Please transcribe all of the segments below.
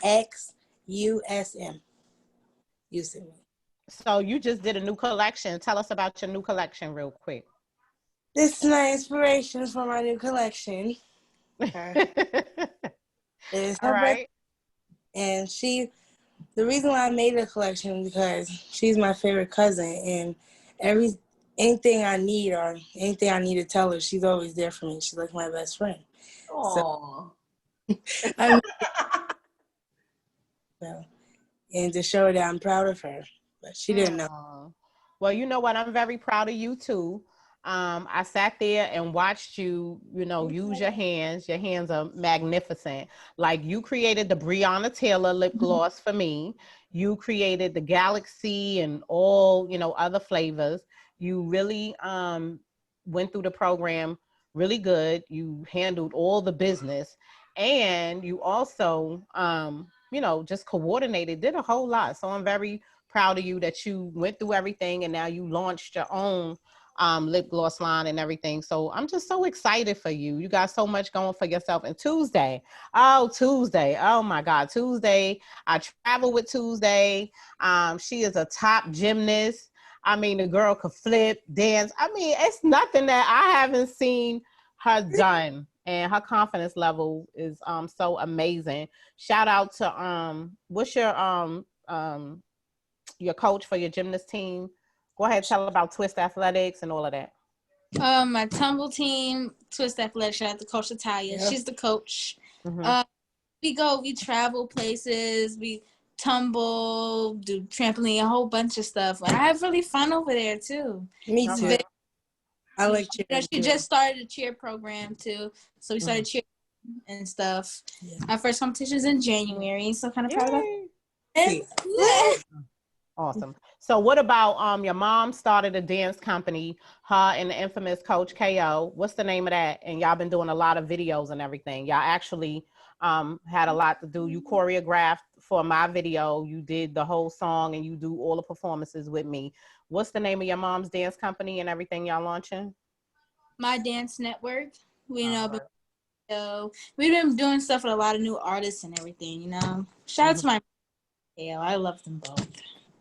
XUSM. Using me. So you just did a new collection. Tell us about your new collection real quick. This is my inspiration for my new collection. It's All her birthday, right. and the reason why I made the collection is because she's my favorite cousin, and anything I need or anything I need to tell her, she's always there for me. She's like my best friend. Aww. So I and to show her that I'm proud of her, but she didn't know. Well, you know what? I'm very proud of you too. I sat there and watched you, use your hands. Your hands are magnificent. Like you created the Breonna Taylor lip gloss for me. You created the Galaxy and all, other flavors. You really went through the program really good. You handled all the business. And you also, just coordinated, did a whole lot. So I'm very proud of you that you went through everything and now you launched your own lip gloss line and everything. So I'm just so excited for you. You got so much going for yourself. And Tuesday, oh my God, Tuesday, I travel with Tuesday. She is a top gymnast. I mean, the girl could flip, dance. I mean, it's nothing that I haven't seen her done. And her confidence level is so amazing. Shout out to what's your coach for your gymnast team? Go ahead, tell about Twist Athletics and all of that. My tumble team, Twist Athletics, shout out to Coach Natalia. She's the coach. Mm-hmm. We travel places, we tumble, do trampoline, a whole bunch of stuff. And I have really fun over there too. Me too. I like cheer. She just started a cheer program too, so we started cheer and stuff. Yeah. Our first competition is in January, so kind of proud of that. Awesome. So what about your mom started a dance company, her and the infamous Coach KO. What's the name of that? And y'all been doing a lot of videos and everything. Y'all actually had a lot to do. You choreographed for my video. You did the whole song and you do all the performances with me. What's the name of your mom's dance company and everything y'all launching? My Dance Network. We've been doing stuff with a lot of new artists and everything, Shout out to my KO. I love them both.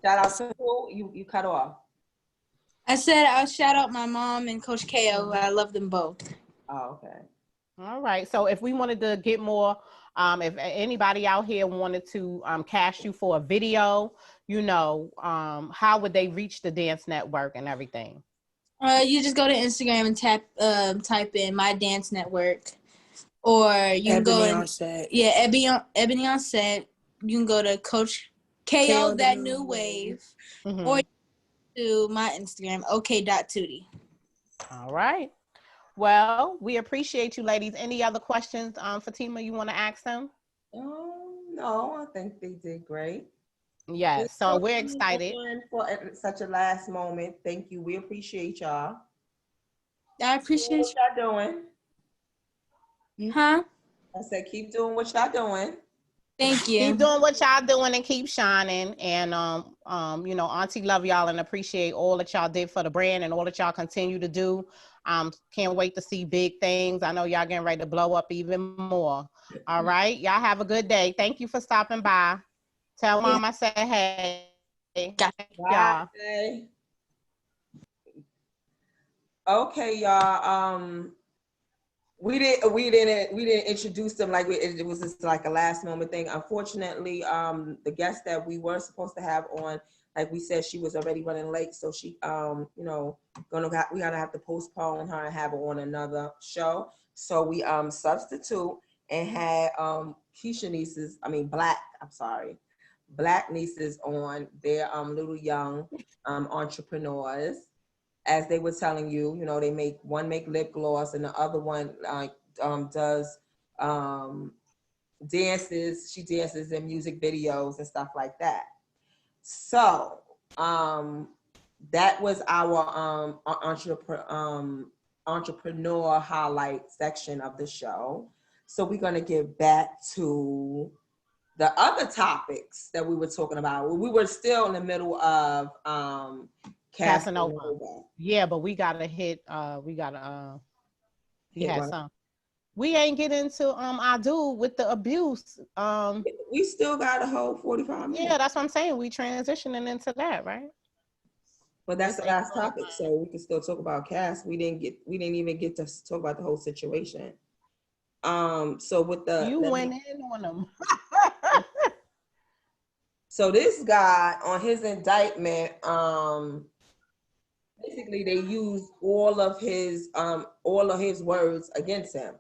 Shout out to who? You cut off. I said I'll shout out my mom and Coach KO. I love them both. Oh, okay. All right. So if we wanted to get more, if anybody out here wanted to cast you for a video, how would they reach the Dance Network and everything? You just go to Instagram and type in My Dance Network, or you can go on set. Yeah, Ebony on set. You can go to Coach KO That New Wave, or to my Instagram, ok.tootie. All right. Well, we appreciate you, ladies. Any other questions, Fatima, you want to ask them? No, I think they did great. Yes, so we're excited. For such a last moment. Thank you. We appreciate y'all. I appreciate what y'all doing. Huh? I said, keep doing what y'all doing. Thank you. Keep doing what y'all doing and keep shining. And Auntie love y'all and appreciate all that y'all did for the brand and all that y'all continue to do. Can't wait to see big things. I know y'all getting ready to blow up even more. All right. Y'all have a good day. Thank you for stopping by. Tell mom I said hey. Bye. Okay, y'all. We didn't introduce them like it was just like a last moment thing. Unfortunately, the guest that we were supposed to have on, like we said, she was already running late, so she we gotta have to postpone her and have her on another show. So we substitute and had Black nieces on. They're little young entrepreneurs. As they were telling you, they make lip gloss and the other one does dances. She dances in music videos and stuff like that. So that was our entrepreneur highlight section of the show. So we're gonna get back to the other topics that we were talking about. We were still in the middle of Casanova. Yeah, but we gotta hit. He had some. we ain't get into our dude with the abuse. We still got a whole 45 minutes. Yeah, that's what I'm saying. We transitioning into that, right? But that's the last topic, so we can still talk about Cass. We didn't even get to talk about the whole situation. So with the you went in on them. So this guy on his indictment, basically they used all of his words against him.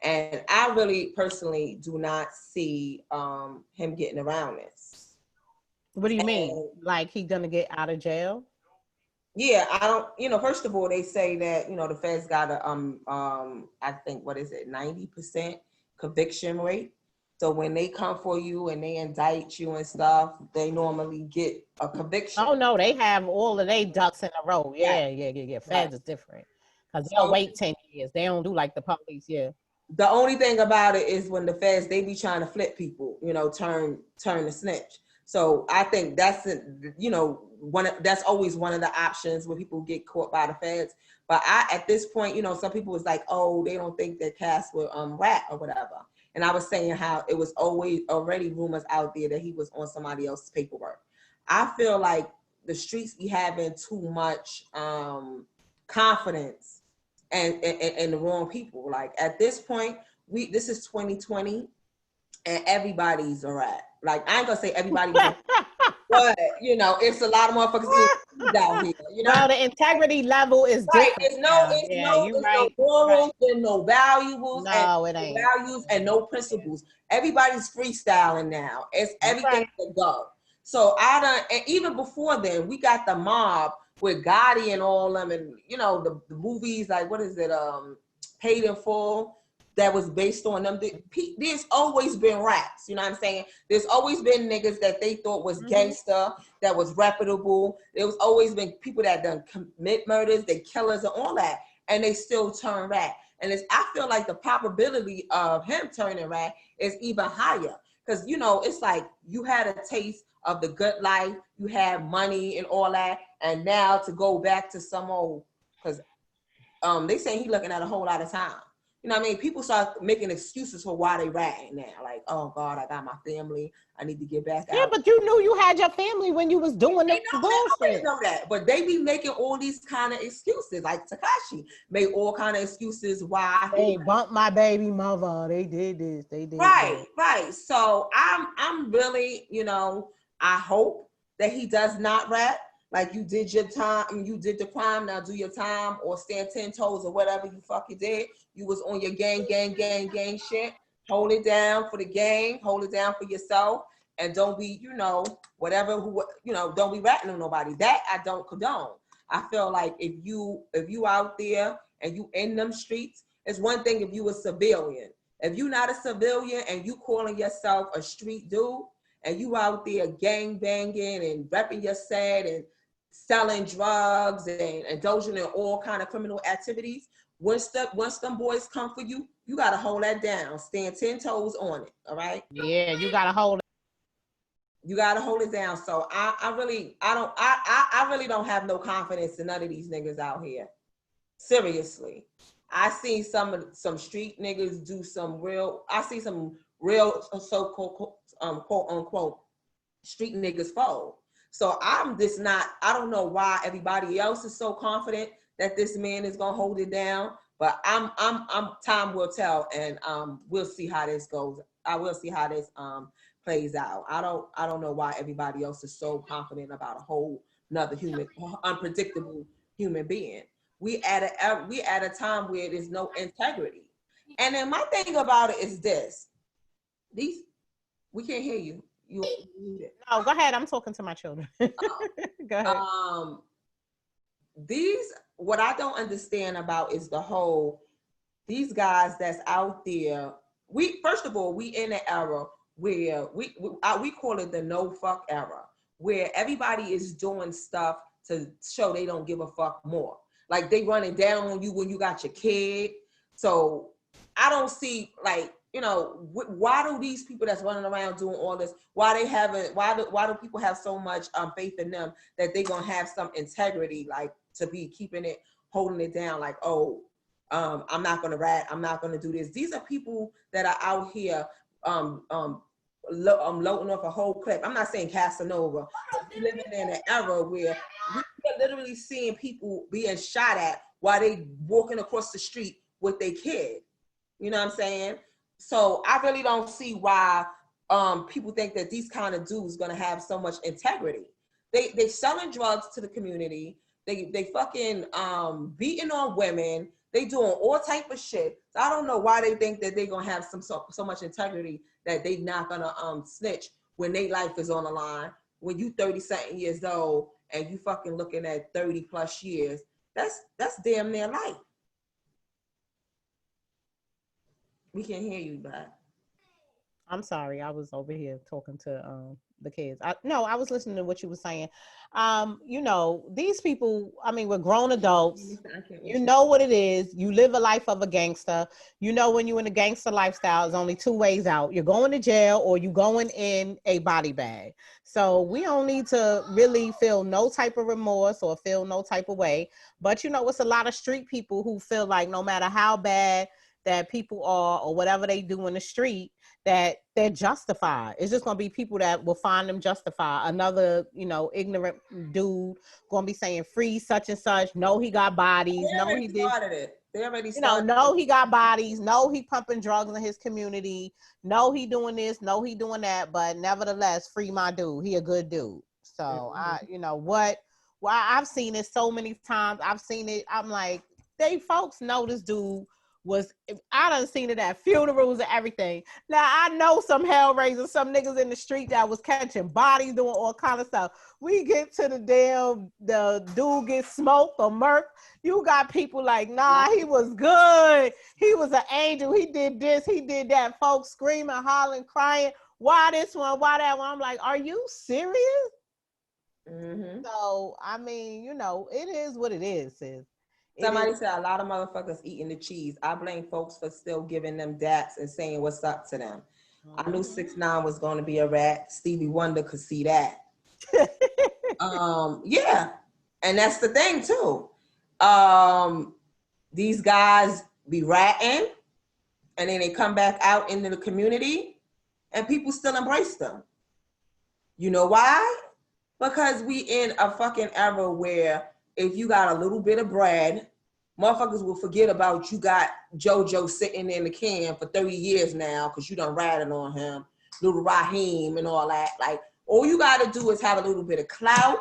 And I really personally do not see him getting around this. What do you mean? Like he gonna get out of jail? Yeah, I don't, first of all, they say that, the feds got a I think, what is it, 90% conviction rate. So when they come for you and they indict you and stuff, they normally get a conviction. Oh no, they have all of their ducks in a row. Yeah. Feds is different. Because they'll wait 10 years. They don't do like the police, yeah. The only thing about it is when the feds, they be trying to flip people, turn the snitch. So I think that's, that's always one of the options when people get caught by the feds. But at this point, some people was like, oh, they don't think that Cass will rat or whatever. And I was saying how it was always already rumors out there that he was on somebody else's paperwork. I feel like the streets be having too much confidence and the wrong people. Like at this point, this is 2020 and everybody's a rat. Like I ain't gonna say everybody, but it's a lot of motherfuckers down here. Well, the integrity level is different. Right. It's no morals, there's no valuables, it ain't. Values and no principles. Everybody's freestyling now. It's everything to go. So and even before then, we got the mob with Gotti and all them, and the movies like what is it, Paid in Full, that was based on them. There's always been rats, you know what I'm saying? There's always been niggas that they thought was gangster, that was reputable. There's always been people that done commit murders, they killers and all that, and they still turn rat. And I feel like the probability of him turning rat is even higher. Because, it's like you had a taste of the good life, you had money and all that, and now to go back to some old, because they say he looking at a whole lot of time. You know what I mean? People start making excuses for why they ratting now. Like, oh God, I got my family. I need to get back out. Yeah, but you knew you had your family when you was doing the bullshit. I know that, but they be making all these kind of excuses. Like Tekashi made all kind of excuses why they bumped my baby mother. They did this. They did right. So I'm really, I hope that he does not rat. Like you did your time, you did the crime, now do your time or stand 10 toes or whatever you fucking did. You was on your gang shit. Hold it down for the gang, hold it down for yourself, and don't be, don't be ratting on nobody. That I don't condone. I feel like if you out there and you in them streets, it's one thing if you a civilian. If you not a civilian and you calling yourself a street dude and you out there gang banging and repping your set and selling drugs and indulging in all kind of criminal activities, once them boys come for you, you gotta hold that down. Stand 10 toes on it. All right. Yeah, you gotta hold it. You gotta hold it down. So I really don't have no confidence in none of these niggas out here. Seriously. I see some street niggas do some real so-called quote unquote street niggas fold. So I don't know why everybody else is so confident that this man is gonna hold it down, but I'm time will tell, and we'll see how this goes. I will see how this plays out. I don't know why everybody else is so confident about a whole another unpredictable human being. We at a time where there's no integrity. And then my thing about it is this: we can't hear you. You no, go ahead. I'm talking to my children. Go ahead. What I don't understand about is these guys that's out there. First of all, we in an era where we call it the no fuck era, where everybody is doing stuff to show they don't give a fuck more. Like they running down on you when you got your kid. So I don't see why do these people that's running around doing all this, why do people have so much faith in them that they gonna have some integrity, like to be holding it down, like, oh, I'm not gonna rat, I'm not gonna do this. These are people that are out here loading off a whole clip. I'm not saying Casanova. We're living in an era where we are literally seeing people being shot at while they walking across the street with their kid. You know what I'm saying? So I really don't see why people think that these kind of dudes gonna have so much integrity. They selling drugs to the community. They fucking beating on women. They doing all type of shit. So I don't know why they think that they gonna have so much integrity that they not gonna snitch when their life is on the line. When you 30-something years old and you fucking looking at 30 plus years, that's damn near life. We can't hear you, but I'm sorry, I was over here talking to the kids. I was listening to what you were saying. You know, these people, I mean, we're grown adults. You know what it is. You live a life of a gangster. You know, when you're in a gangster lifestyle, there's only two ways out. You're going to jail or you're going in a body bag. So we don't need to really feel no type of remorse or feel no type of way. But, you know, it's a lot of street people who feel like no matter how bad that people are or whatever they do in the street, that they're justified. It's just gonna be people that will find them justified. Another, you know, ignorant dude gonna be saying free such and such. No, he got bodies. No, he did. They already started. You know, no, he got bodies. No, he pumping drugs in his community. No, he doing this. No, he doing that. But nevertheless, free my dude. He a good dude. So you know what? Well, I've seen it so many times. I've seen it. I'm like, they folks know this dude was, I done seen it at funerals and everything. Now I know some hellraisers, some niggas in the street that was catching bodies, doing all kind of stuff. We get to the dude gets smoked or murked. You got people like, nah, he was good. He was an angel. He did this, he did that. Folks screaming, hollering, crying. Why this one? Why that one? I'm like, are you serious? Mm-hmm. So, I mean, you know, it is what it is, sis. Somebody said a lot of motherfuckers eating the cheese. I blame folks for still giving them daps and saying what's up to them. I knew 6ix9ine was going to be a rat. Stevie Wonder could see that. Yeah, and that's the thing too. These guys be ratting, and then they come back out into the community, and people still embrace them. You know why? Because we in a fucking era where if you got a little bit of bread, motherfuckers will forget about you got JoJo sitting in the can for 30 years now because you done ratted on him, little Raheem and all that. Like, all you got to do is have a little bit of clout,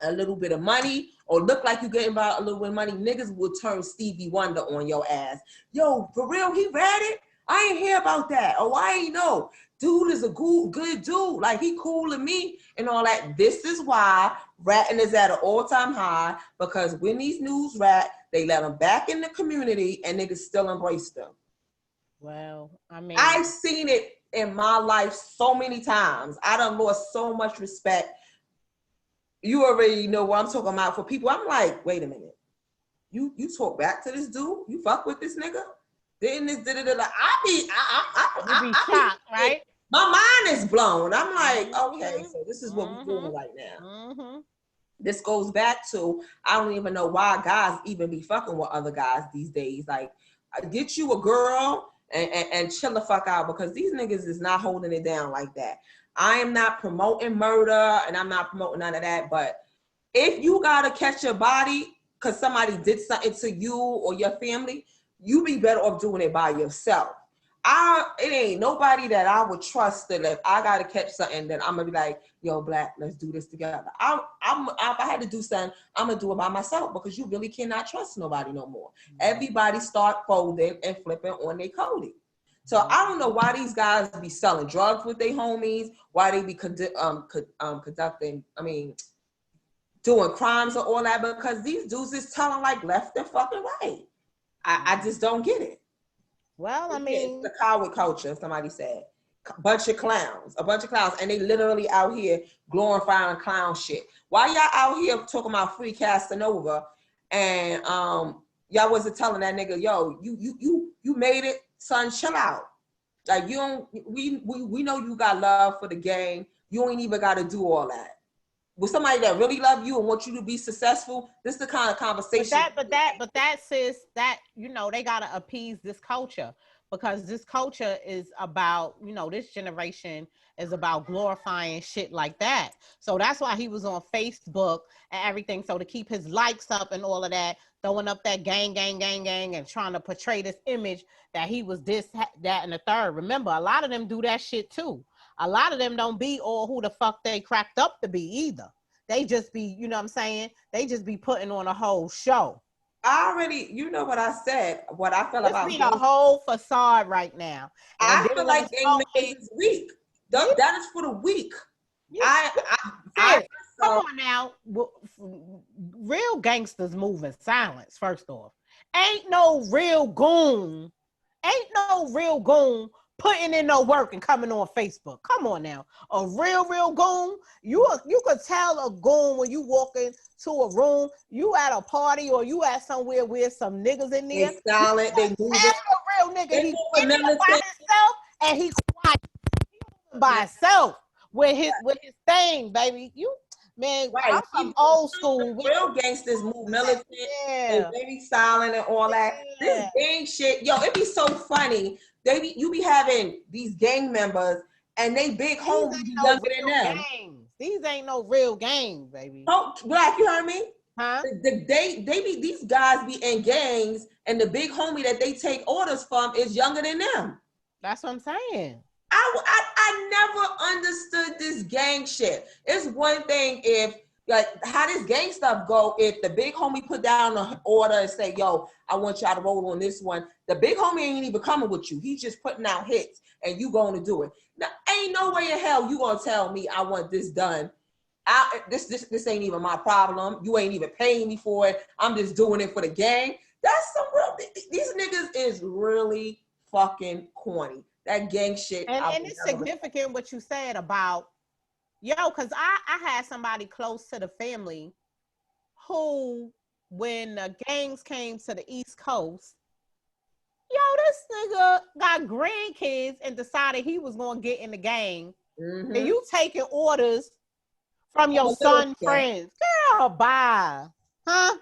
a little bit of money, or look like you getting about a little bit of money. Niggas will turn Stevie Wonder on your ass. Yo, for real, he ratted? I ain't hear about that. Oh, I ain't know. Dude is a good dude. Like, he cool to me and all that. This is why ratting is at an all-time high, because when these news rat, they let them back in the community and niggas still embrace them. Well, I mean, I've seen it in my life so many times. I done lost so much respect. You already know what I'm talking about for people. I'm like, wait a minute. You talk back to this dude? You fuck with this nigga? Then this da-da-da-da. I be shocked, right? My mind is blown. I'm like, okay, so this is what we're doing right now. This goes back to, I don't even know why guys even be fucking with other guys these days. Like, get you a girl and chill the fuck out, because these niggas is not holding it down like that. I am not promoting murder and I'm not promoting none of that, but if you gotta catch your body because somebody did something to you or your family, you be better off doing it by yourself. It ain't nobody that I would trust that if I gotta catch something, then I'm gonna be like, yo, Black, let's do this together. If I had to do something, I'm gonna do it by myself, because you really cannot trust nobody no more. Everybody start folding and flipping on their coding. So I don't know why these guys be selling drugs with their homies, why they be doing crimes or all that, because these dudes is telling like left and fucking right. I just don't get it. Well, I mean, it's the coward culture, somebody said. A bunch of clowns, and they literally out here glorifying clown shit. Why y'all out here talking about free Casanova, and y'all wasn't telling that nigga, yo, you made it, son, chill out. Like, you don't, we know you got love for the game. You ain't even got to do all that. with somebody that really love you and want you to be successful, this is the kind of conversation. But that sis, that, you know, they gotta appease this culture, because this culture is about, you know, this generation is about glorifying shit like that. So that's why he was on Facebook and everything. So to keep his likes up and all of that, throwing up that gang, and trying to portray this image that he was this, that, and the third. Remember, a lot of them do that shit too. A lot of them don't be all who the fuck they cracked up to be either. They just be, you know what I'm saying? They just be putting on a whole show. I already, you know what I said, what I feel about It's a whole facade right now. And I feel like gang niggas is weak. That is for the weak. Yeah. Come on now. Real gangsters move in silence, first off. Ain't no real goon putting in no work and coming on Facebook. Come on now. A real goon, you could tell a goon when you walk into a room, you at a party or you at somewhere with some niggas in there. They silent, they moving. A real nigga, he's by himself and he's quiet. He by himself with his thing, baby. Man, right. I'm old school. Real gangsters move militant and very silent and all that. This gang shit, yo, it be so funny. You be having these gang members and they big homies be younger than them. These ain't no real gangs, baby. Oh, Black, you heard me? Huh? These guys be in gangs and the big homie that they take orders from is younger than them. That's what I'm saying. I never understood this gang shit. It's one thing if, like, how this gang stuff go, if the big homie put down an order and say, yo, I want y'all to roll on this one, the big homie ain't even coming with you. He's just putting out hits and you going to do it. Now, ain't no way in hell you gonna tell me I want this done. This ain't even my problem. You ain't even paying me for it. I'm just doing it for the gang. That's some real, these niggas is really fucking corny. That gang shit. And it's significant what you said about, because I had somebody close to the family who, when the gangs came to the East Coast, this nigga got grandkids and decided he was going to get in the gang. Mm-hmm. And you taking orders from your son friends. Girl, bye. Huh?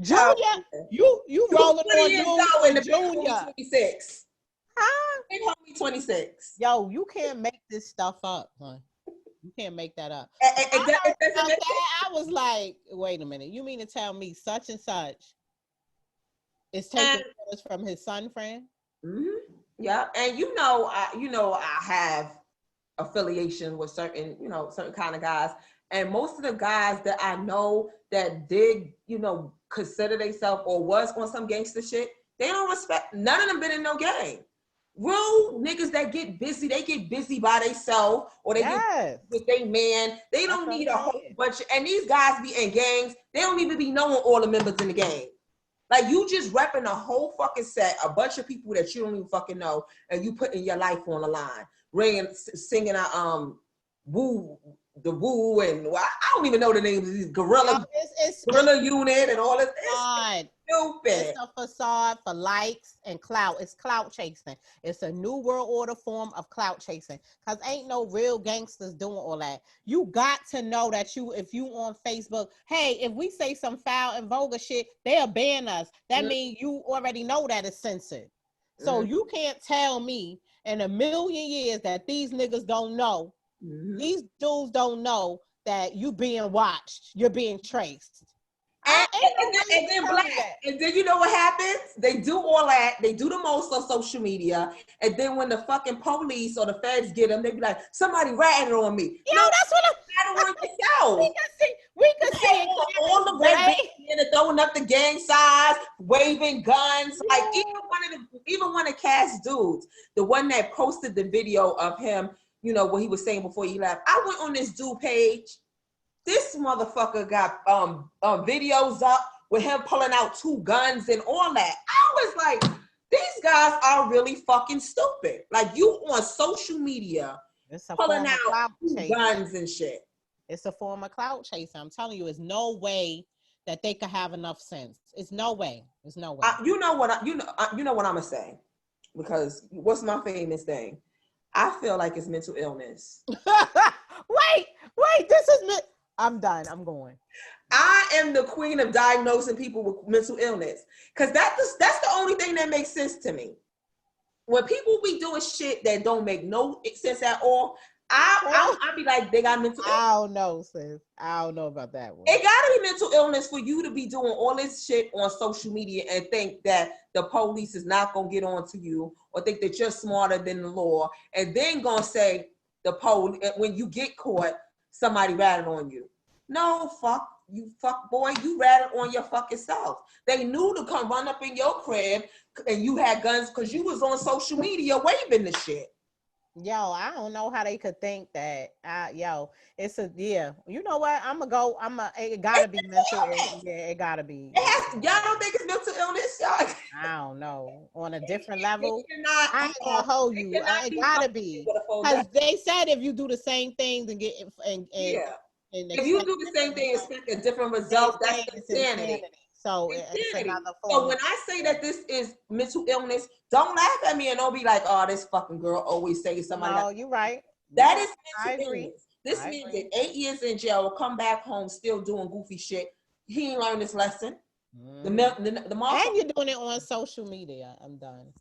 Junior, you rolling on Junior. 26. Huh? Big homie 26. Yo, you can't make this stuff up, huh? You can't make that up. I was like, wait a minute. You mean to tell me such and such is taking orders from his son friend? Mm-hmm. Yeah, and I have affiliation with certain kind of guys, and most of the guys that I know that did, consider themselves or was on some gangster shit, they don't respect. None of them been in no gang. Real niggas that get busy, they get busy by themselves or they get with their man. They don't need a whole bunch of, and these guys be in gangs, they don't even be knowing all the members in the gang. Like, you just repping a whole fucking set, a bunch of people that you don't even fucking know, and you putting your life on the line, singing woo, the woo, and I don't even know the names of these gorilla unit and all this. It's stupid. It's a facade for likes and clout. It's clout chasing. It's a new world order form of clout chasing. Cause ain't no real gangsters doing all that. You got to know that if you on Facebook, hey, if we say some foul and vulgar shit, they'll ban us. That means you already know that it's censored. So you can't tell me in a million years that these niggas don't know. These dudes don't know that you being watched. You're being traced. And then Black. And then you know what happens? They do all that. They do the most on social media. And then when the fucking police or the feds get them, they be like, somebody ratted on me. That's what I don't want to go. We can see all the red and throwing up the gang signs, waving guns. Like even one of Cass dudes, the one that posted the video of him, what he was saying before he left. I went on this dude page. This motherfucker got videos up with him pulling out 2 guns and all that. I was like, these guys are really fucking stupid. Like, you on social media pulling out 2 guns and shit. It's a form of clout chasing. I'm telling you, there's no way that they could have enough sense. It's no way. There's no way. You know what I'm gonna say? Because what's my famous thing? I feel like it's mental illness. Wait, this is I'm done. I'm going. I am the queen of diagnosing people with mental illness. Because that's the only thing that makes sense to me. When people be doing shit that don't make no sense at all, I'll be like, they got mental illness. I don't know, sis. I don't know about that one. It gotta be mental illness for you to be doing all this shit on social media and think that the police is not gonna get on to you or think that you're smarter than the law and then gonna say the police, when you get caught, somebody ratted on you. No, fuck boy, you ratted on your fucking self. They knew to come run up in your crib and you had guns because you was on social media waving the shit. Yo, I don't know how they could think that. It's you know what? It gotta be mental. Yeah, it gotta be. Y'all don't think it's mental illness, y'all? I don't know. On a different level, I ain't gonna hold you. It gotta be. Because they said if you do the same things and get if you do the same thing and expect a different result, that's insanity. So it's another form. So when I say that this is mental illness, don't laugh at me and don't be like, oh, this fucking girl always saying somebody. No, you're right. That is mental illness. This means that 8 years in jail will come back home still doing goofy shit. He ain't learned this lesson. And you're doing it on social media. I'm done.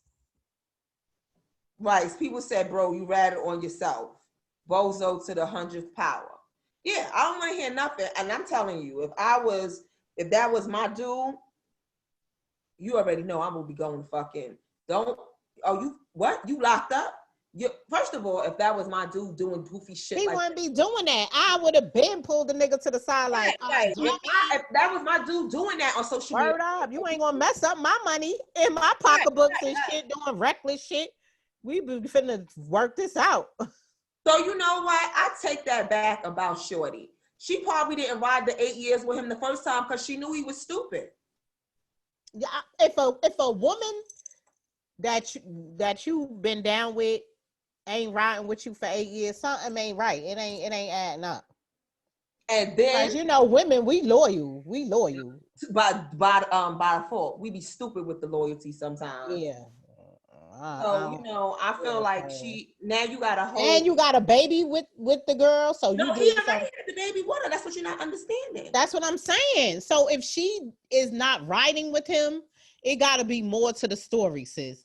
Right. People said, bro, you ratted on yourself. Bozo to the 100th power. Yeah, I don't want to hear nothing. And I'm telling you, if that was my dude, you already know I'm gonna be going fucking. You locked up? First of all, if that was my dude doing goofy shit, he wouldn't be doing that. I would have been pulled the nigga to the side like, right. If that was my dude doing that on social media, word up, you ain't gonna mess up my money in my pocketbooks and shit, doing reckless shit. We be finna work this out. So you know what? I take that back about Shorty. She probably didn't ride the 8 years with him the first time because she knew he was stupid. Yeah, if a woman that you've been down with ain't riding with you for 8 years, something ain't right. It ain't adding up. And then, you know, women, we loyal. By default, we be stupid with the loyalty sometimes. Yeah. So you know, I feel like now you got a whole, and you got a baby with the girl. So no, he had the baby with her. That's what you're not understanding. That's what I'm saying. So if she is not riding with him, it got to be more to the story, sis.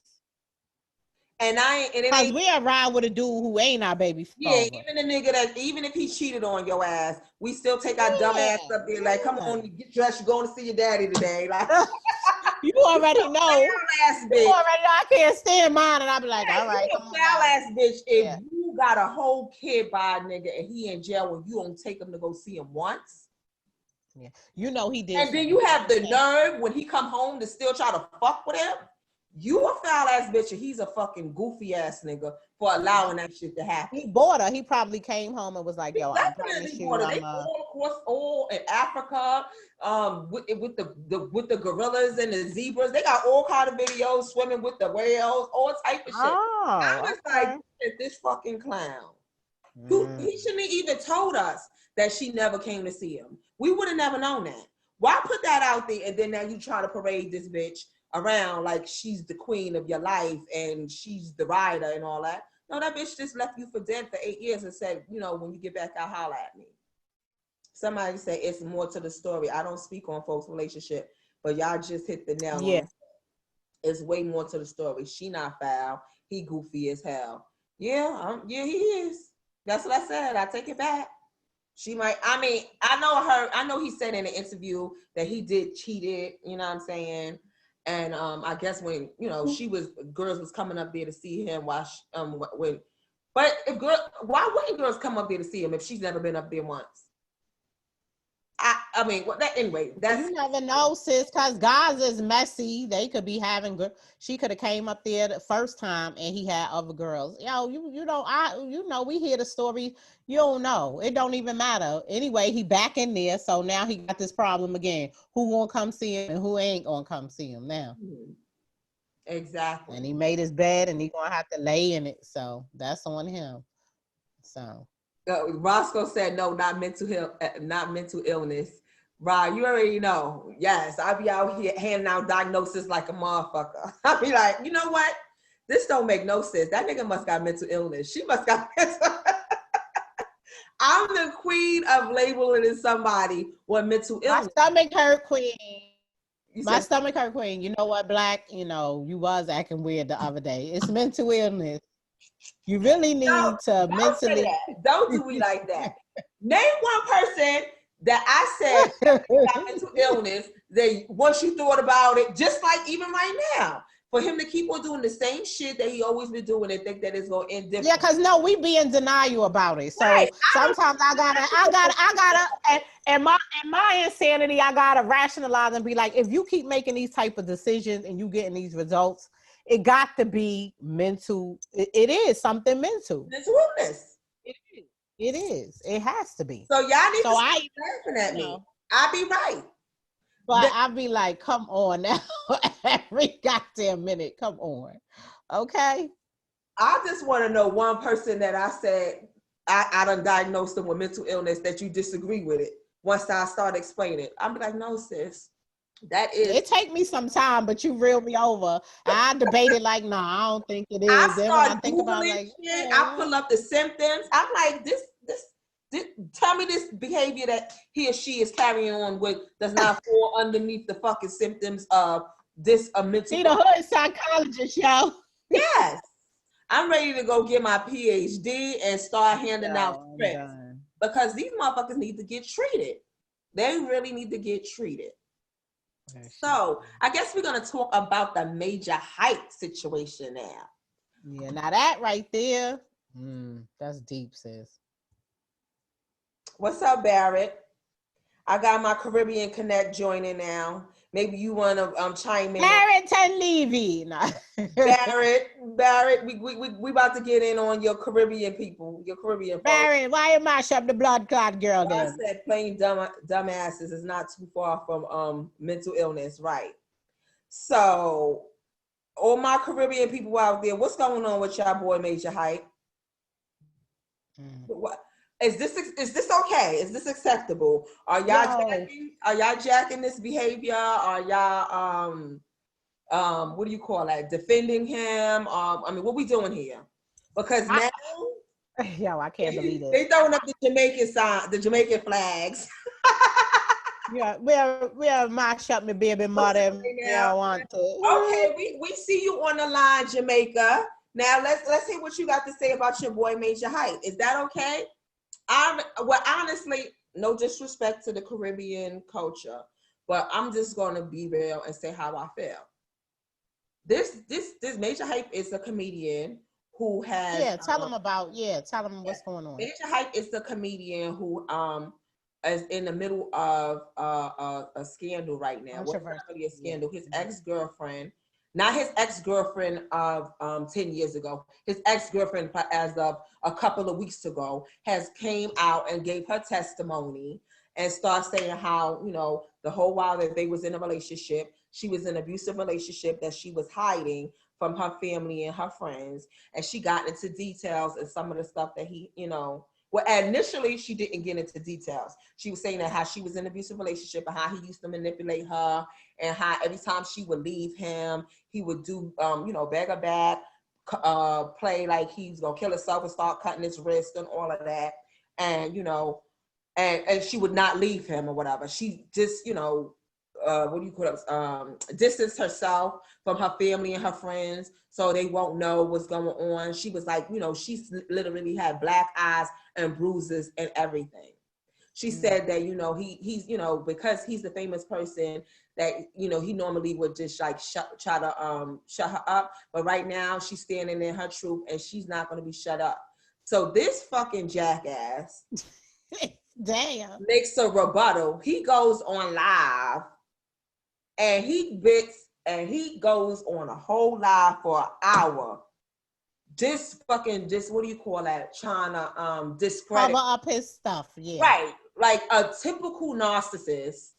And because we are riding with a dude who ain't our baby father. Yeah, even a nigga that, even if he cheated on your ass, we still take our dumb ass up there. Like, come on, get dressed. You're going to see your daddy today. Like, you already know. I can't stand mine, and I be like, all right, come on. Foul ass bitch. If you got a whole kid by a nigga and he in jail, and you don't take him to go see him once. Yeah, you know he did. And then you have the nerve when he come home to still try to fuck with him. You a foul ass bitch, and he's a fucking goofy ass nigga for allowing that shit to happen. He bought her. He probably came home and was like, "Yo, I promise you, they all across all in Africa, with the gorillas and the zebras. They got all kind of videos swimming with the whales, all type of shit. I was like, this fucking clown. He shouldn't have even told us that she never came to see him. We would have never known that. Why put that out there and then now you try to parade this bitch around like she's the queen of your life and she's the rider and all that? No, that bitch just left you for dead for 8 years and said, you know, when you get back out, holler at me. Somebody say it's more to the story. I don't speak on folks' relationship, but y'all just hit the nail on it. It's way more to the story. She not foul. He goofy as hell. Yeah, he is. That's what I said. I take it back. She might, I know he said in an interview that he did cheated, you know what I'm saying? And I guess when, you know, Girlz was coming up there to see him why wouldn't Girlz come up there to see him if she's never been up there once? Anyway, that's, you never know, sis, because guys is messy. They could be having she could have came up there the first time and he had other girls. Yo, we hear the story. You don't know. It don't even matter. Anyway, he back in there, so now he got this problem again. Who gonna come see him and who ain't gonna come see him now? Exactly. And he made his bed and he gonna have to lay in it. So that's on him. So Roscoe said no, not mental illness. Right, you already know. Yes, I be out here handing out diagnoses like a motherfucker. I be like, you know what? This don't make no sense. That nigga must got mental illness. She must got mental. I'm the queen of labeling somebody with mental illness. My stomach hurt, queen. My stomach hurt, queen. You know what, Black? You know, you was acting weird the other day. It's mental illness. You really need to mentally. Say that. Don't do me like that. Name one person that I said got mental illness that once you thought about it, just like even right now, for him to keep on doing the same shit that he always been doing and think that it's gonna end different. Yeah, because no, we be in denial about it. So right. sometimes I gotta, and my insanity, I gotta rationalize and be like, if you keep making these type of decisions and you getting these results, it got to be mental. It is something mental. Mental illness. It is. It has to be. So y'all need to stop laughing at me. I be right. But I'll be like, come on now. Every goddamn minute. Come on. Okay. I just want to know one person that I said I done diagnosed them with mental illness that you disagree with it. Once I start explaining it, I'm like, no, sis. That is. It take me some time, but you reel me over. I debated like, no, I don't think it is. Then when I think about like, shit, I pull up the symptoms. I'm like, this. Tell me this behavior that he or she is carrying on with does not fall underneath the fucking symptoms of this mental. See the hood psychologist, yo. Yes, I'm ready to go get my PhD and start handing out scripts because these motherfuckers need to get treated. They really need to get treated. So I guess we're gonna talk about the major height situation now. Yeah, now that right there, that's deep, sis. What's up, Barrett? I got my Caribbean Connect joining now. Maybe you want to chime in. Barrett and Levy. No. Barrett, we about to get in on your Caribbean people, your Caribbean folks. Barrett, why you mash up the blood clot girl then? I said plain dumbasses is not too far from mental illness, right? So, all my Caribbean people out there, what's going on with y'all boy Major Hype? What? Is this okay? Is this acceptable? Are y'all jacking this behavior? Are y'all what do you call that? Defending him? I mean, what we doing here? Because now, yo, I can't believe it. They throwing up the Jamaican sign, the Jamaican flags. Yeah, we'll mash up my baby mother. Yeah, I want to. Okay, we see you on the line, Jamaica. Now let's hear what you got to say about your boy Major Hype. Is that okay? Well, honestly, no disrespect to the Caribbean culture, but I'm just gonna be real and say how I feel. This Major Hype is a comedian who has tell him what's going on. Major Hype is the comedian who is in the middle of a scandal right now. What's not really a scandal? His ex-girlfriend. Not his ex-girlfriend of 10 years ago. His ex-girlfriend, as of a couple of weeks ago, has came out and gave her testimony and started saying how, the whole while that they was in a relationship, she was in an abusive relationship that she was hiding from her family and her friends. And she got into details and some of the stuff that he, well, initially she didn't get into details. She was saying that how she was in an abusive relationship and how he used to manipulate her and how every time she would leave him, he would do, beg her back, play like he's gonna kill himself and start cutting his wrist and all of that. And, and she would not leave him or whatever. She just, distance herself from her family and her friends so they won't know what's going on. She was like, she's literally had black eyes and bruises and everything. She said that, he's, because he's the famous person that, he normally would just like try to shut her up. But right now she's standing in her truth and she's not going to be shut up. So this fucking jackass damn makes a rebuttal. He goes on live and he goes on a whole live for an hour. What do you call that? Trying to discredit. Cover up his stuff, yeah. Right. Like a typical narcissist.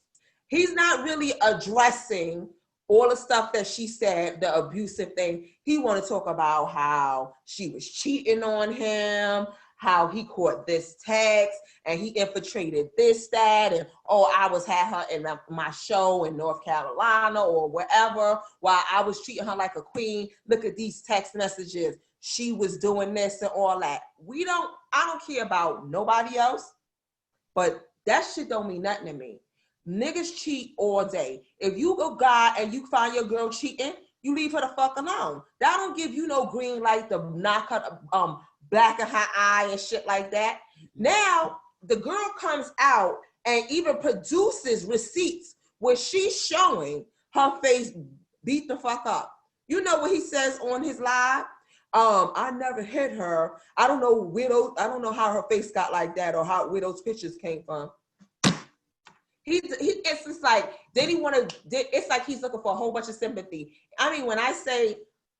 He's not really addressing all the stuff that she said, the abusive thing. He want to talk about how she was cheating on him, how he caught this text and he infiltrated this, that, and had her in my show in North Carolina or wherever while I was treating her like a queen. Look at these text messages. she was doing this and all that. I don't care about nobody else, but that shit don't mean nothing to me. Niggas cheat all day. If you a guy and you find your girl cheating, you leave her the fuck alone. That don't give you no green light to knock her black in her eye and shit like that. Now the girl comes out and even produces receipts where she's showing her face beat the fuck up. You know what he says on his live? I never hit her. I don't know how her face got like that or where those pictures came from. It's just like, it's like he's looking for a whole bunch of sympathy. I mean, when I say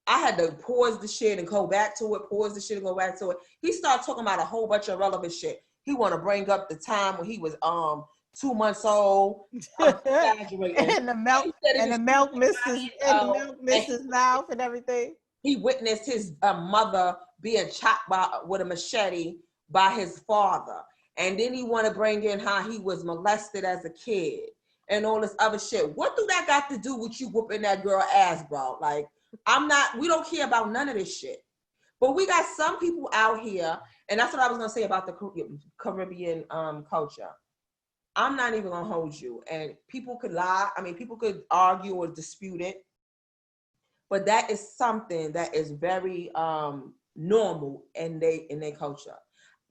I had to pause the shit and go back to it, he started talking about a whole bunch of relevant shit. He want to bring up the time when he was 2 months old. and the milk misses mouth and everything. He witnessed his mother being chopped with a machete by his father. And then he want to bring in how he was molested as a kid and all this other shit. What do that got to do with you whooping that girl ass, bro? Like, we don't care about none of this shit. But we got some people out here, and that's what I was going to say about the Caribbean culture. I'm not even going to hold you. And people could lie. I mean, people could argue or dispute it. But that is something that is very normal in their culture.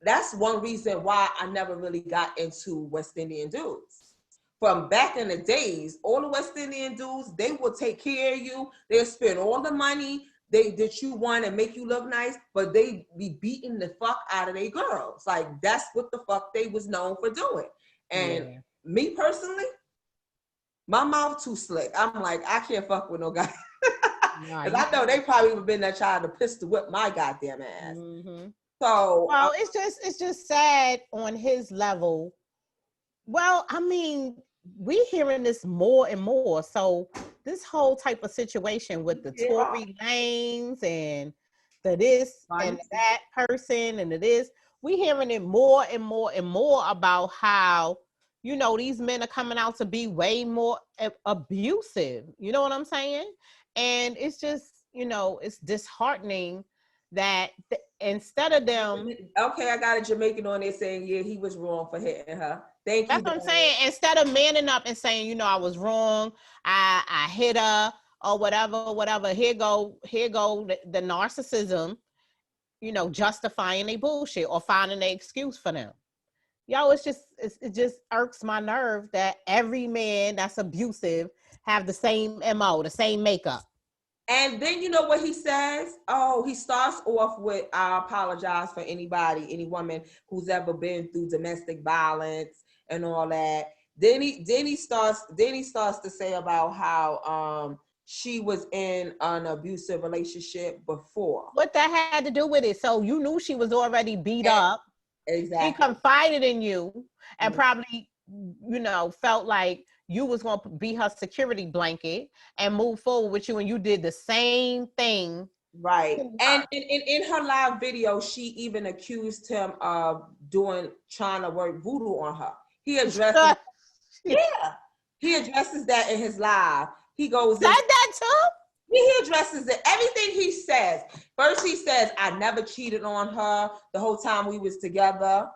That's one reason why I never really got into West Indian dudes. From back in the days, all the West Indian dudes, they will take care of you. They'll spend all the money that you want and make you look nice, but they be beating the fuck out of their girls. Like, that's what the fuck they was known for doing. And me personally, my mouth too slick. I'm like, I can't fuck with no guy. Because I know they probably would have been there trying to pistol whip my goddamn ass. Mm-hmm. So, well, it's just sad on his level. Well, I mean, we hearing this more and more. So this whole type of situation with the Tory Lanez and the this and that person and the this, we hearing it more and more and more about how, you know, these men are coming out to be way more abusive. You know what I'm saying? And it's just, you know, it's disheartening that instead of them. Okay, I got a Jamaican on there saying, yeah, he was wrong for hitting her. Thank you. That's what I'm saying. Instead of manning up and saying, you know, I was wrong, I hit her or whatever. Here go the narcissism, you know, justifying their bullshit or finding an excuse for them. Yo, it just irks my nerve that every man that's abusive have the same MO, the same makeup. And then you know what he says? Oh, he starts off with, I apologize for any woman who's ever been through domestic violence and all that. Then he starts to say about how she was in an abusive relationship before. What that had to do with it? So you knew she was already beat up. Exactly. He confided in you and probably, you know, felt like you was going to be her security blanket and move forward with you, and you did the same thing. Right. And in her live video, she even accused him of trying to work voodoo on her. He addresses he addresses that in his live. He goes, said that too? He addresses it. Everything he says. First he says, I never cheated on her the whole time we was together.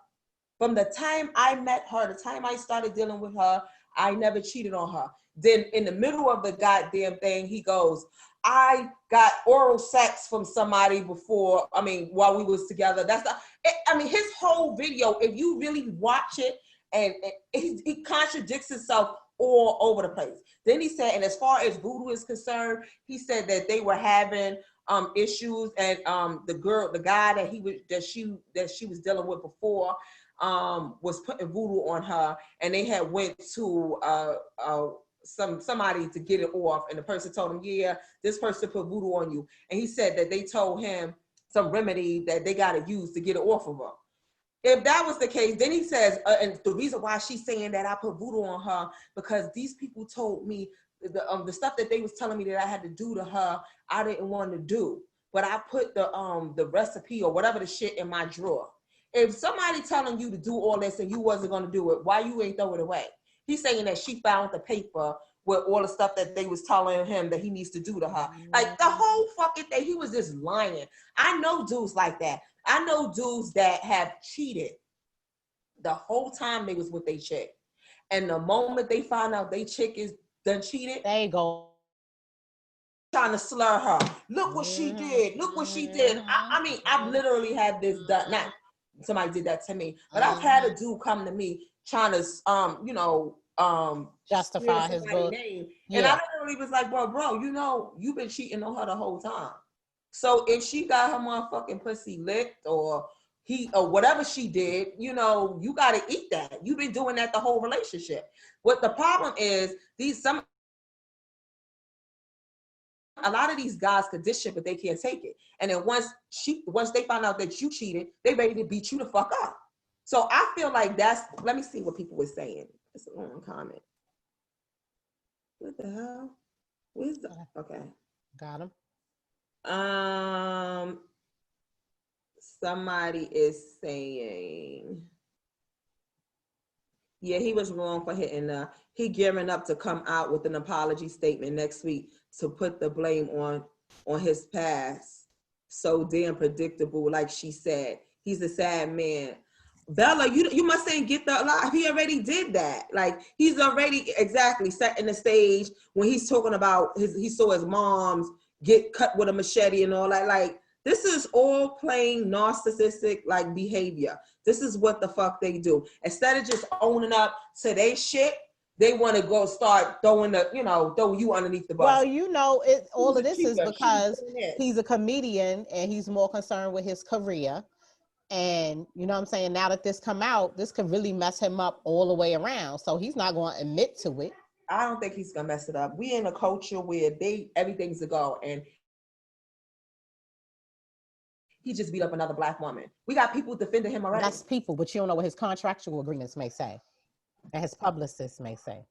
From the time I met her, the time I started dealing with her, I never cheated on her. Then in the middle of the goddamn thing, he goes, I got oral sex from somebody before, while we was together. His whole video, if you really watch it, and he contradicts himself all over the place. Then he said, and as far as voodoo is concerned, he said that they were having issues, and the guy that she was dealing with before was putting voodoo on her, and they had went to somebody to get it off, and the person told him, yeah, this person put voodoo on you, and he said that they told him some remedy that they got to use to get it off of her. If that was the case, then he says, and the reason why she's saying that I put voodoo on her, because these people told me the stuff that they was telling me that I had to do to her, I didn't want to do, but I put the recipe or whatever the shit in my drawer. If somebody telling you to do all this and you wasn't going to do it, why you ain't throw it away? He's saying that she found the paper with all the stuff that they was telling him that he needs to do to her. Like the whole fucking thing, he was just lying. I know dudes like that. I know dudes that have cheated the whole time they was with their chick. And the moment they find out they chick is done cheated, they go trying to slur her. Look what she did. Look what she did. I mean, I've literally had this done. Not somebody did that to me, but I've had a dude come to me trying to, justify his book. Name. Yeah. And I literally was like, bro, you know, you've been cheating on her the whole time. So if she got her motherfucking pussy licked or whatever she did, you know, you got to eat that. You've been doing that the whole relationship. What the problem is, a lot of these guys could dish it, but they can't take it. And then once they find out that you cheated, they ready to beat you the fuck up. So I feel like let me see what people were saying. It's a long comment. What the hell? Where's the, okay. Got him. Somebody is saying, yeah, he was wrong for hitting he gearing up to come out with an apology statement next week to put the blame on his past. So damn predictable, like she said. He's a sad man. Bella, you must say get the alive. He already did that. Like he's already exactly setting the stage when he's talking about he saw his mom's get cut with a machete and all that. Like this is all plain narcissistic like behavior. This is what the fuck they do. Instead of just owning up to their shit, they want to go start throwing throw you underneath the bus. Well, you know, all of this is because he's a comedian and he's more concerned with his career. And you know what I'm saying? Now that this come out, this could really mess him up all the way around. So he's not going to admit to it. I don't think he's going to mess it up. We in a culture where everything's a go. And he just beat up another black woman. We got people defending him already. That's people, but you don't know what his contractual agreements may say. And his publicist may say.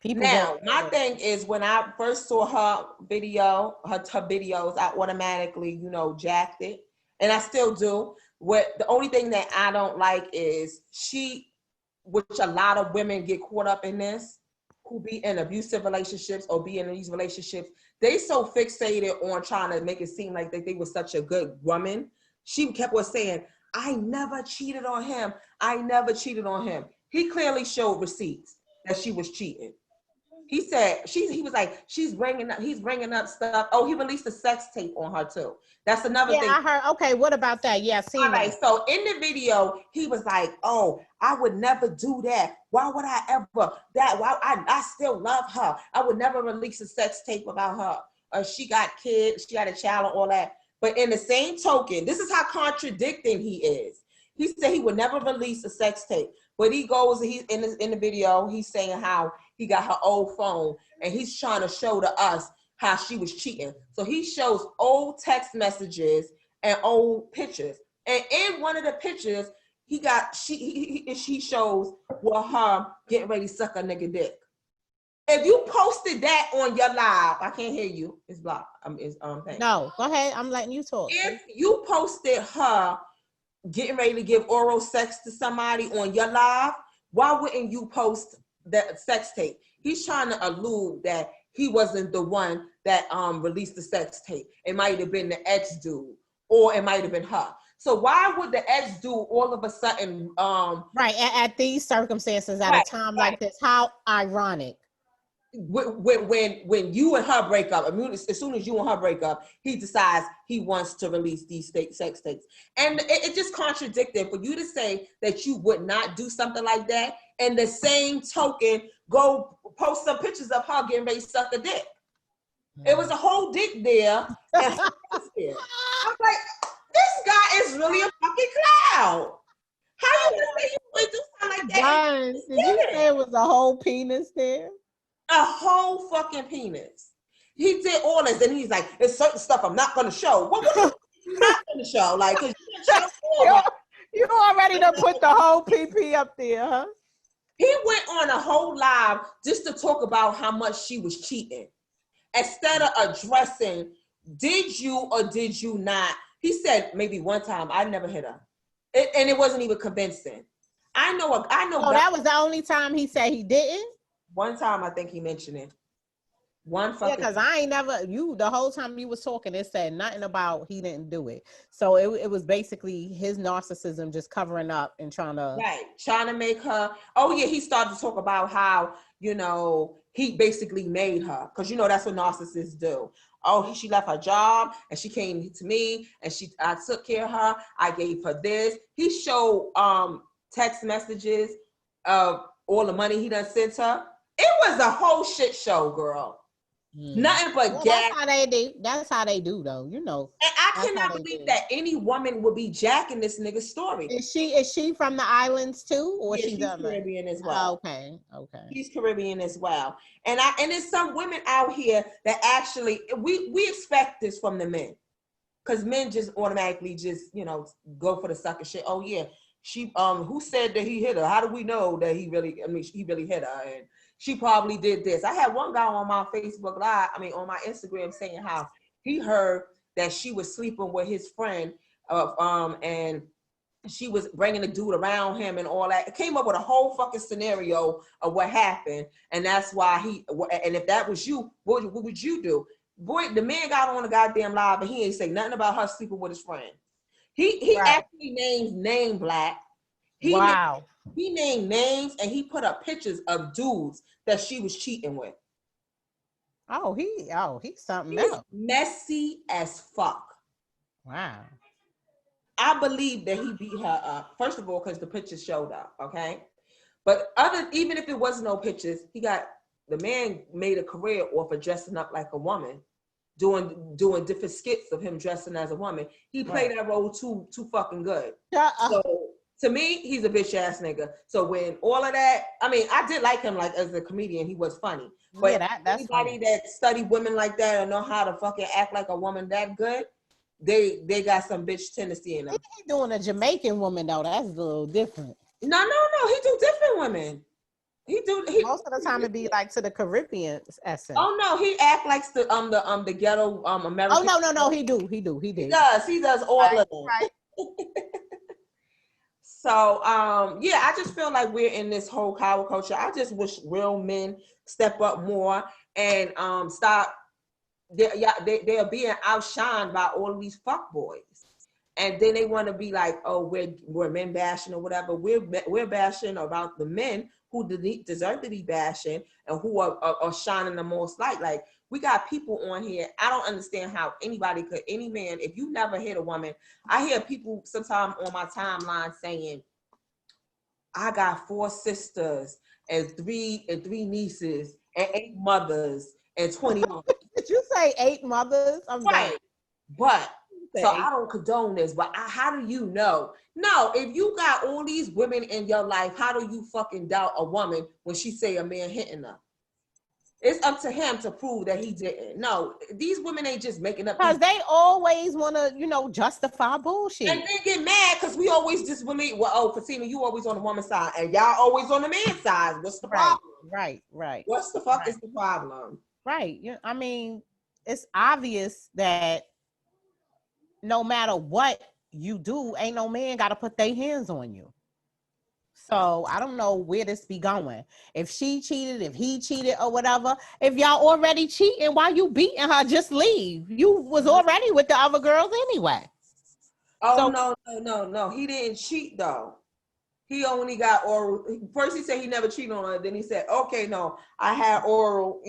People now, my thing is when I first saw her videos, I automatically, jacked it. And I still do. The only thing that I don't like is which a lot of women get caught up in this, who be in abusive relationships or be in these relationships. They so fixated on trying to make it seem like they were such a good woman. She kept on saying, I never cheated on him. I never cheated on him. He clearly showed receipts that she was cheating. He said, he was like, he's bringing up stuff. Oh, he released a sex tape on her too. That's another thing. Yeah, I heard. Okay, what about that? Yeah, see. All right, so in the video, he was like, oh, I would never do that. Why would I ever? I still love her. I would never release a sex tape about her. She got kids, she had a child and all that. But in the same token, this is how contradicting he is. He said he would never release a sex tape. But he goes, he's in the video, he's saying how he got her old phone and he's trying to show to us how she was cheating. So he shows old text messages and old pictures. And in one of the pictures, she shows her getting ready to suck a nigga dick. If you posted that on your live, I can't hear you. It's blocked. No, go ahead. I'm letting you talk. If you posted her getting ready to give oral sex to somebody on your live, why wouldn't you post that sex tape? He's trying to allude that he wasn't the one that released the sex tape. It might have been the ex-dude, or it might have been her. So why would the ex-dude all of a sudden right at these circumstances at a time like this? How ironic. When you and her break up, as soon as you and her break up, he decides he wants to release these sex tapes. And it just contradicted for you to say that you would not do something like that, and the same token, go post some pictures of her getting ready to suck a dick. It was a whole dick there. And I'm like, this guy is really a fucking clown. How you gonna say you would do something like that? Did you say it was a whole penis there? A whole fucking penis. He did all this, and he's like, "There's certain stuff I'm not gonna show." What was you not gonna show? Like, cause you already done put the whole PP up there, huh? He went on a whole live just to talk about how much she was cheating, instead of addressing, did you or did you not? He said maybe one time I never hit her, and it wasn't even convincing. I know. Oh, that was the only time he said he didn't. One time I think he mentioned it. One Yeah, fucking. because I ain't never the whole time you was talking, it said nothing about he didn't do it. So it was basically his narcissism just covering up and trying to make her. Oh yeah, he started to talk about how he basically made her, because that's what narcissists do. Oh, she left her job and she came to me and I took care of her. I gave her this. He showed text messages of all the money he done sent her. It was a whole shit show, girl. Nothing but gas. That's how they do. That's how they do, though. And I cannot believe that any woman would be jacking this nigga's story. Is she from the islands too, or she's Caribbean as well? Okay. She's Caribbean as well. And there's some women out here that actually we expect this from the men, because men just automatically just go for the sucker shit. Oh yeah, she who said that he hit her? How do we know that he really hit her? And she probably did this. I had one guy on my Facebook Live, on my Instagram, saying how he heard that she was sleeping with his friend, and she was bringing the dude around him and all that. It came up with a whole fucking scenario of what happened, and that's why and if that was you, what would you do? Boy, the man got on the goddamn live and he ain't say nothing about her sleeping with his friend. He actually name black. Wow. He named names and he put up pictures of dudes that she was cheating with. He's something else. Messy as fuck. Wow. I believe that he beat her up. First of all, because the pictures showed up, okay? But even if it wasn't no pictures, the man made a career off of dressing up like a woman, doing different skits of him dressing as a woman. He played that role too fucking good. So to me, he's a bitch ass nigga. So when all of that, I did like him as a comedian. He was funny. But that's anybody that study women like that and know how to fucking act like a woman that good, they got some bitch tendency in them. He doing a Jamaican woman though. That's a little different. No. He do different women. Most of the time it be like to the Caribbean essence. Oh no, he act like the ghetto American. Oh no, he did. He does all of them. Right. So I just feel like we're in this whole power culture. I just wish real men step up more and stop. They are being outshined by all of these fuck boys, and then they want to be like, oh, we're men bashing or whatever. We're bashing about the men who deserve to be bashing and who are shining the most light. Like, we got people on here. I don't understand how any man, if you never hit a woman, I hear people sometimes on my timeline saying, I got 4 sisters and three nieces and 8 mothers and 20 uncles. Did you say 8 mothers? I'm right. But so I don't condone this, but how do you know? No, if you got all these women in your life, how do you fucking doubt a woman when she say a man hitting her? It's up to him to prove that he didn't. No, these women ain't just making up. Because they always want to, justify bullshit. And then get mad because we always just believe, Fatima, you always on the woman's side and y'all always on the man's side. What's the problem? Right. What's the fuck is the problem? Right. It's obvious that no matter what you do, ain't no man got to put their hands on you. So I don't know where this be going. If she cheated, if he cheated or whatever, if y'all already cheating, why you beating her? Just leave. You was already with the other girls anyway. Oh, no. He didn't cheat though. He only got oral. First he said he never cheated on her. Then he said, okay, no, I had oral,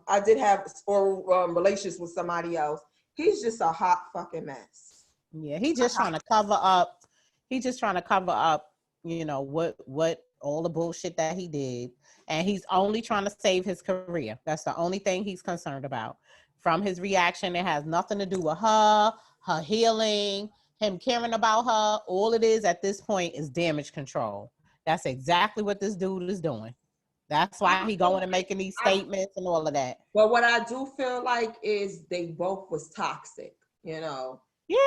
I did have oral relations with somebody else. He's just a hot fucking mess. Yeah, he's just trying to cover up. He's just trying to cover up, what all the bullshit that he did. And he's only trying to save his career. That's the only thing he's concerned about. From his reaction, it has nothing to do with her healing, him caring about her. All it is at this point is damage control. That's exactly what this dude is doing. That's why he going and making these statements and all of that. But what I do feel like is they both was toxic, Yeah,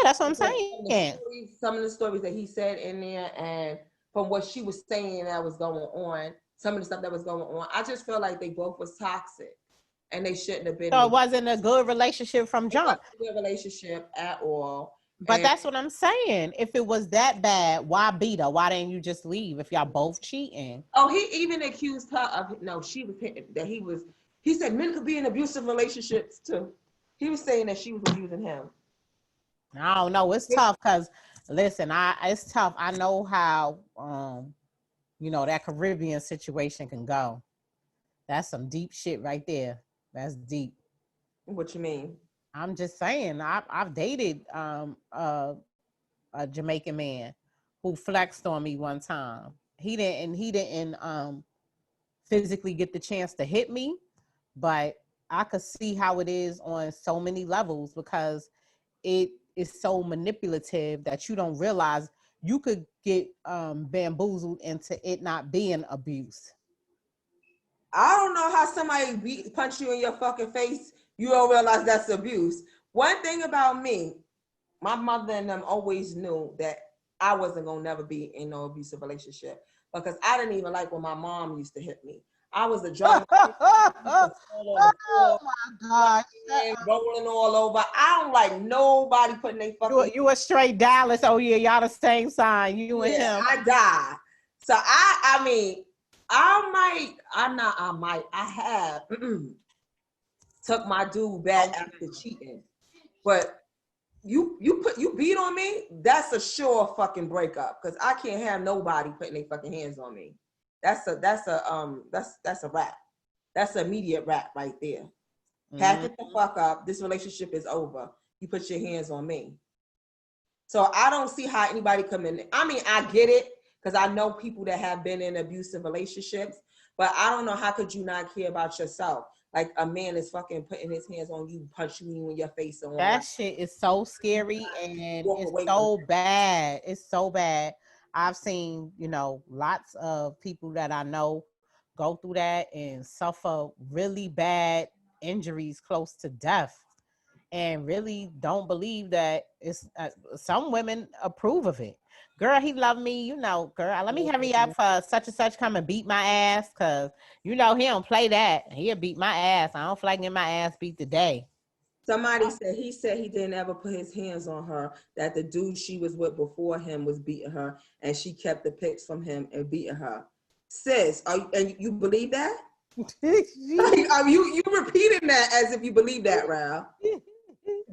that's what I'm saying. Some of the stories that he said in there, and from what she was saying that was going on, some of the stuff that was going on, I just feel like they both was toxic, and they shouldn't have been. So it wasn't a good relationship from jump. It wasn't a good relationship at all. But that's what I'm saying. If it was that bad, why beat her? Why didn't you just leave if y'all both cheating? Oh, he even accused her of he said men could be in abusive relationships too. He was saying that she was abusing him. I don't know. It's tough because listen, it's tough. I know how that Caribbean situation can go. That's some deep shit right there. That's deep. What you mean? I'm just saying. I've dated a Jamaican man who flexed on me one time. He didn't physically get the chance to hit me, but I could see how it is on so many levels because it is so manipulative that you don't realize you could get bamboozled into it not being abuse. I don't know how somebody punch you in your fucking face. You don't realize that's abuse. One thing about me, my mother and them always knew that I wasn't gonna never be in no abusive relationship because I didn't even like when my mom used to hit me. I was a drama. Oh my God. Rolling all over. I don't like nobody putting their fucking. You a straight Dallas. Oh yeah, y'all the same sign. You and him. I died. So I have took my dude back after cheating. But you beat on me, that's a sure fucking breakup. Cause I can't have nobody putting their fucking hands on me. That's a wrap. That's an immediate wrap right there. Pack it the fuck up. This relationship is over. You put your hands on me. So I don't see how anybody come in. I mean, I get it because I know people that have been in abusive relationships, but I don't know how could you not care about yourself? Like a man is fucking putting his hands on you, punching you in your face. And that shit is so scary and it's so bad. It's so bad. I've seen, lots of people that I know go through that and suffer really bad injuries close to death and really don't believe that it's some women approve of it. Girl, he loved me, girl, let me hurry up for such and such come and beat my ass because, he don't play that. He'll beat my ass. I don't feel like getting my ass beat today. Somebody said he didn't ever put his hands on her, that the dude she was with before him was beating her and she kept the pics from him and beating her. Sis, and you believe that? Are you repeating that as if you believe that, Ralph?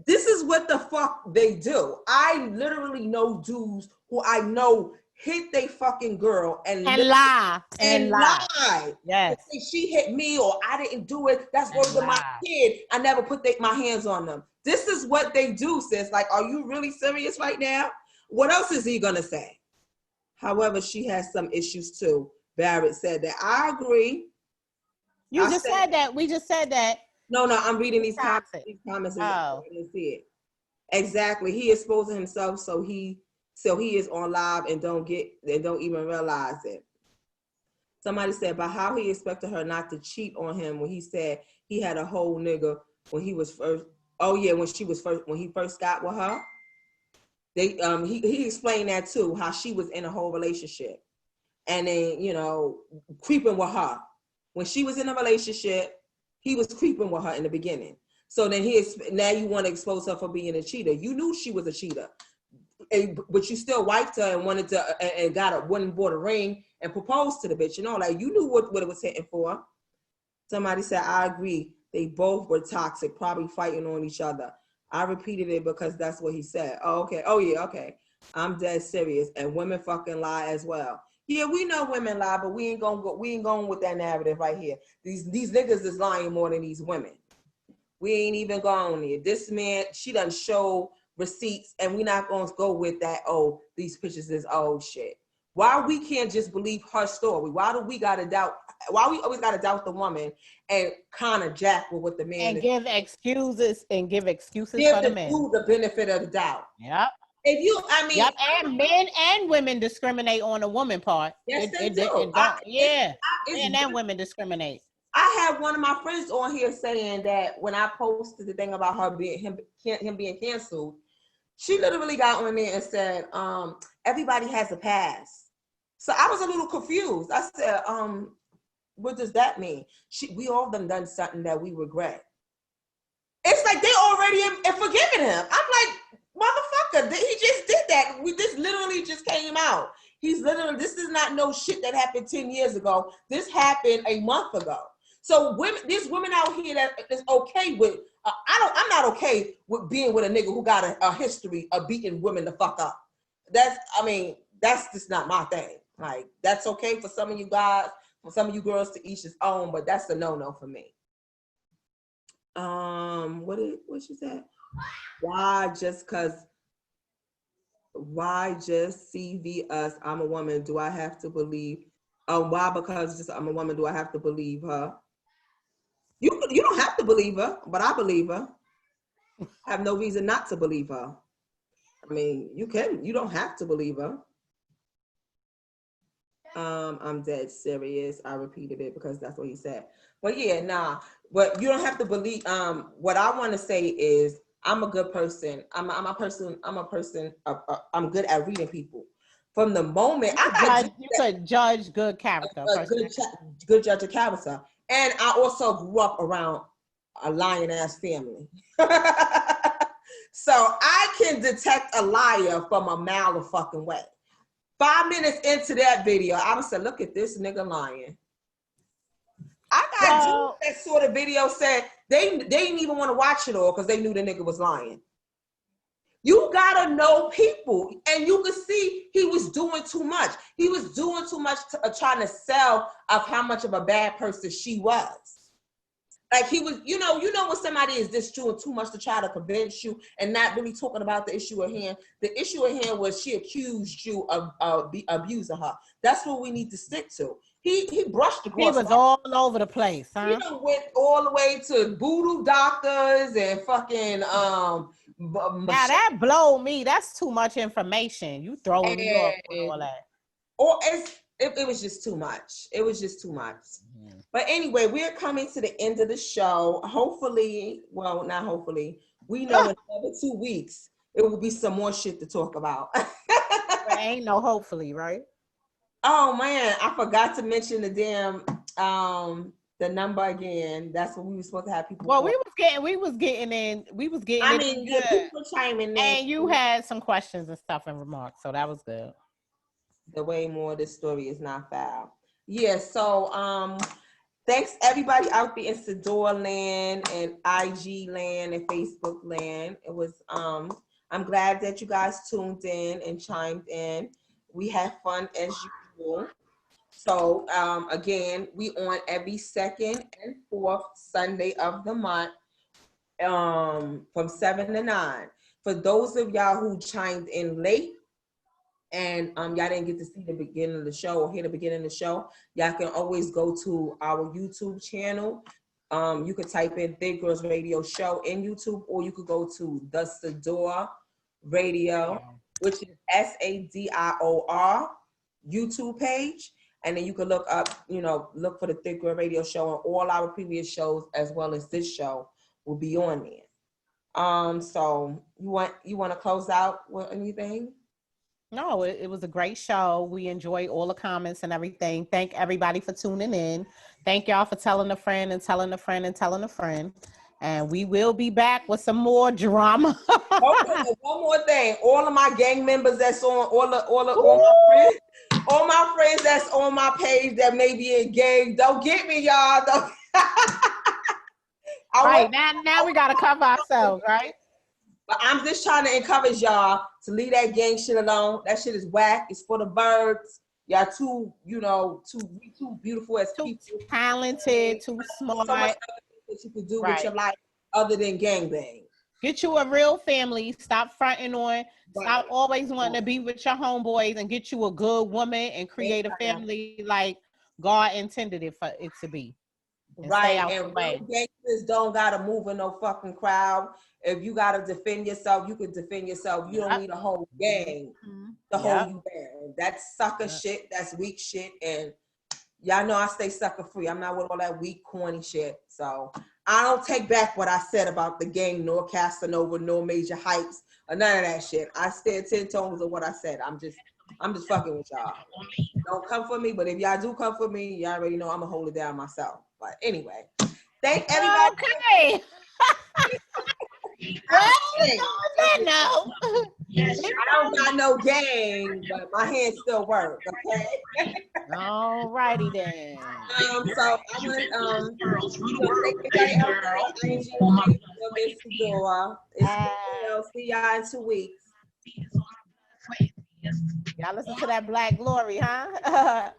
This is what the fuck they do. I literally know dudes who I know hit they fucking girl and lie. Yes. She hit me or I didn't do it. That's worse than my kid. I never put my hands on them. This is what they do, sis. Like, are you really serious right now? What else is he gonna say? However, she has some issues too. Barrett said that. I agree. You just said that. We just said that. No, I'm reading these comments. I didn't see it. Exactly. He exposing himself so he is on live and don't even realize it. Somebody said, but how he expected her not to cheat on him when he said he had a whole nigga when he was first. Oh yeah, when he first got with her. He explained that too, how she was in a whole relationship. And then, creeping with her. When she was in a relationship, he was creeping with her in the beginning. So then now you want to expose her for being a cheater. You knew she was a cheater, but you still wiped her and wanted to and went and bought a ring and proposed to the bitch. Like you knew what it was hitting for. Somebody said, I agree. They both were toxic, probably fighting on each other. I repeated it because that's what he said. Oh, okay. Oh yeah, okay. I'm dead serious. And women fucking lie as well. Yeah, we know women lie, but we ain't going with that narrative right here. These niggas is lying more than these women. We ain't even going there. This man, she done show receipts, and we not gonna go with that. Oh, these pictures is old shit. Why we can't just believe her story? Why do we gotta doubt? Why we always gotta doubt the woman and kind of jack with what the man and give excuses for the man. Give the benefit of the doubt. Yep. Yep, and men and women discriminate on the woman part. Yes, they do. Men and women discriminate. I had one of my friends on here saying that when I posted the thing about him being canceled, she literally got on there and said, everybody has a past. So I was a little confused. I said, what does that mean? We all done something that we regret. It's like they already forgiven him. I'm like, Motherfucker, he just did that. This literally just came out. This is not no shit that happened 10 years ago. This happened a month ago. So there's women out here that is okay with, I'm not okay with being with a nigga who got a history of beating women the fuck up. That's just not my thing. Like, that's okay for some of you guys, for some of you girls to each his own, but that's a no-no for me. What she said? Why just CV us? I'm a woman. Do I have to believe? Why? Because just I'm a woman. Do I have to believe her? You don't have to believe her, but I believe her. I have no reason not to believe her. I mean, you don't have to believe her. I'm dead serious. I repeated it because that's what he said. But yeah, nah. But you don't have to believe. What I want to say is, I'm a good person. I'm a person. I'm good at reading people. From the moment you could judge good character. Good judge of character. And I also grew up around a lying ass family. So I can detect a liar from a mile a fucking way. 5 minutes into that video, I would say, look at this nigga lying. I got dudes that saw the video said they didn't even want to watch it all because they knew the nigga was lying. You gotta know people, and you could see he was doing too much. He was doing too much trying to sell of how much of a bad person she was. Like he was, you know when somebody is just doing too much to try to convince you and not really talking about the issue at hand. The issue at hand was she accused you of abusing her. That's what we need to stick to. He brushed the He was all over the place, huh? He went all the way to voodoo doctors and fucking Now that blow me. That's too much information. You throwing me off with all that. Or it was just too much. It was just too much. Mm-hmm. But anyway, we're coming to the end of the show. Hopefully, well, not hopefully. We know in another 2 weeks it will be some more shit to talk about. There ain't no hopefully, right? Oh man, I forgot to mention the damn the number again. That's what we were supposed to have people. Well, we was getting in. I mean, good. People chiming in. And you had some questions and stuff and remarks, so that was good. The way more of this story is not foul. Yeah, so thanks everybody out there in Sador land and IG land and Facebook land. It was I'm glad that you guys tuned in and chimed in. We had fun as usual. So again, we on every second and fourth Sunday of the month from 7 to 9. For those of y'all who chimed in late and y'all didn't get to see the beginning of the show or hear the beginning of the show, y'all can always go to our YouTube channel. You could type in Thick Girlz Radio Show in YouTube, or you could go to the Sador Radio, which is SADIOR YouTube page. And then you can look up, look for the Thick Girl Radio Show, and all our previous shows as well as this show will be on there. So you want to close out with anything? No, it was a great show. We enjoyed all the comments and everything. Thank everybody for tuning in. Thank y'all for telling a friend and telling a friend and telling a friend. And we will be back with some more drama. Okay, one more thing. All of my gang members that's on all my friends that's on my page that may be engaged, don't get me, y'all. Don't. Right, now we gotta cover ourselves, right? But I'm just trying to encourage y'all to leave that gang shit alone. That shit is whack. It's for the birds. Y'all too beautiful as too people. Talented, too smart. So much that you could do with your life other than gangbang. Get you a real family. Stop fronting on. Stop always wanting to be with your homeboys, and get you a good woman and create a family like God intended it for it to be. Right, and real gangsters don't gotta move in no fucking crowd. If you gotta defend yourself, you can defend yourself. You don't need a whole gang to hold you down. That's sucker shit. That's weak shit. And y'all know I stay sucker free. I'm not with all that weak, corny shit. So I don't take back what I said about the gang, nor Casanova, nor Major Hypes, or none of that shit. I stand 10 tones of what I said. I'm just fucking with y'all. Don't come for me, but if y'all do come for me, y'all already know I'm gonna hold it down myself. But anyway, thank everybody. Okay. said no. I don't got no gang, but my hands still work. Okay. All righty then. So I'm gonna thank everybody else for IG for Miss Fedora. See y'all in 2 weeks. Y'all listen to that Black Glory, huh?